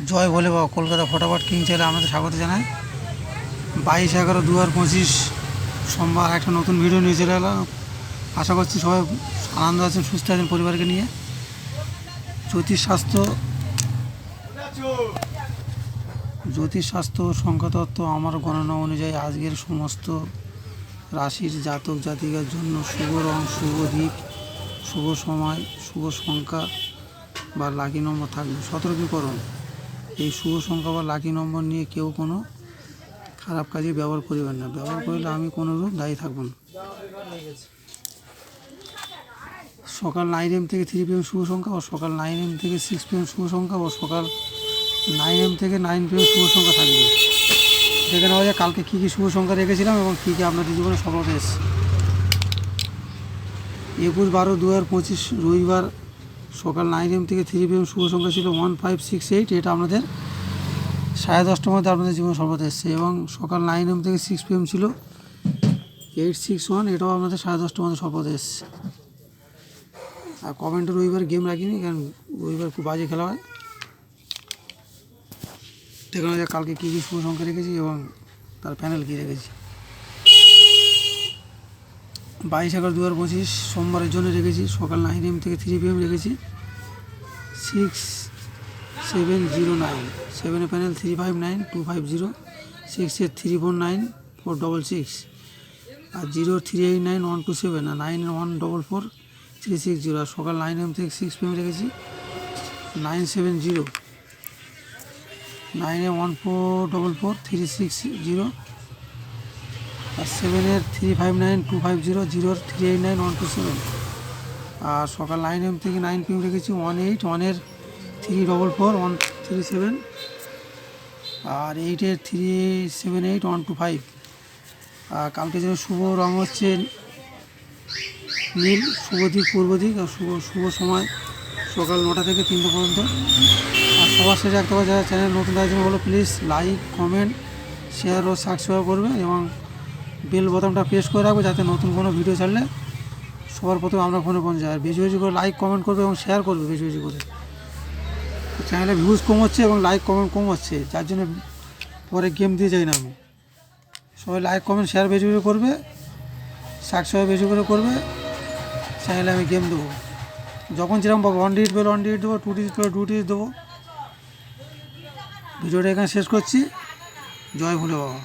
জয় ভোলে বাবা। কলকাতা ফটাফট কিং চ্যানেলে আপনাদের স্বাগত জানাই। 22/11/2025 সোমবার একটা নতুন ভিডিও নিয়ে চলে এলাম। আশা করছি সবাই আনন্দ আছেন, সুস্থ আছেন পরিবারকে নিয়ে। জ্যোতিষশাস্ত্র সংখ্যাতত্ত্ব আমার গণনা অনুযায়ী আজকের সমস্ত রাশির জাতক জাতিকার জন্য শুভ রং, শুভ দিক, শুভ সময়, শুভ সংখ্যা বা লাকি নম্বর থাকবে। সতর্কীকরণ: এই শুভ সংখ্যা বা লাকি নম্বর নিয়ে কেউ কোনো খারাপ কাজে ব্যবহার করিবেন না। ব্যবহার করলে আমি কোনোরূপ দায়ী থাকব না। সকাল 9 AM থেকে 3 PM শুভ সংখ্যা, ও সকাল 9 AM থেকে 6 PM শুভ সংখ্যা, ও সকাল 9 AM থেকে 9 PM শুভ সংখ্যা থাকবে। দেখে নেওয়া যায় কালকে কী কী শুভ সংখ্যা রেখেছিলাম এবং কী কী আপনাদের জীবনে সফলতা এসেছে। 21/12/2025 রবিবার সকাল 9 AM থেকে 3 PM শুভ সংখ্যা ছিল 1568। এটা আপনাদের 10:30টার মধ্যে আপনাদের জীবনে সফলতা এসেছে। এবং সকাল 9 AM থেকে 6 PM ছিল 861। এটাও আপনাদের 10:30টার মধ্যে সফলতা এসেছে। আর কমেন্টে রবিবার গেম রাখিনি, কারণ রবিবার খুব বাজে খেলা হয়। দেখানো যায় কালকে কী কী শুভ সংখ্যা রেখেছি এবং তার প্যানেল কী রেখেছি। 22/11/2025 সোমবারের জন্য রেখেছি সকাল 9 AM থেকে 3 PM রেখেছি 6709। 7 প্যানেল 359250, 6 349 466, আর 0389 127, আর 9144 360। আর সকাল 9 AM থেকে 6 PM রেখেছি 970, 91444 360, আর 7 359 250, 0389 127। আর সকাল 9 AM থেকে 9 PM রেখেছি 18 344 137, আর 8 378 125। আর কালকে যেন শুভ রং হচ্ছে নীল, শুভ দিক পূর্ব দিক, আর শুভ সময় সকাল 9টা থেকে 3টা পর্যন্ত। আর সবার শেষে একটা কথা, যারা চ্যানেল নতুন তাদের জন্য বলো, প্লিজ লাইক, কমেন্ট, শেয়ার ও সাবস্ক্রাইব করবে এবং বেল বোতামটা প্রেস করে রাখবে, যাতে নতুন কোনো ভিডিও ছাড়লে সবার প্রথমে আমরা ফোনে পৌঁছে যায়। আর বেশি বেশি করে লাইক কমেন্ট করবে এবং শেয়ার করবে বেশি বেশি করে। চ্যানেলে ভিউজ কম হচ্ছে এবং লাইক কমেন্ট কম হচ্ছে, যার জন্য পরে গেম দিয়ে যাই না আমি। সবাই লাইক কমেন্ট শেয়ার বেশি বেশি করবে, সাবস্ক্রাইব বেশি করে করবে, চ্যানেলে আমি গেম দেবো। যখন যেরকম পাবো, 1 ডিজিট পেলে 1 ডিজিট দেবো, 2 ডিজিট পেলে 2 ডিজিট দেবো। ভিডিওটা এখানে শেষ করছি। জয় ভোলে বাবা।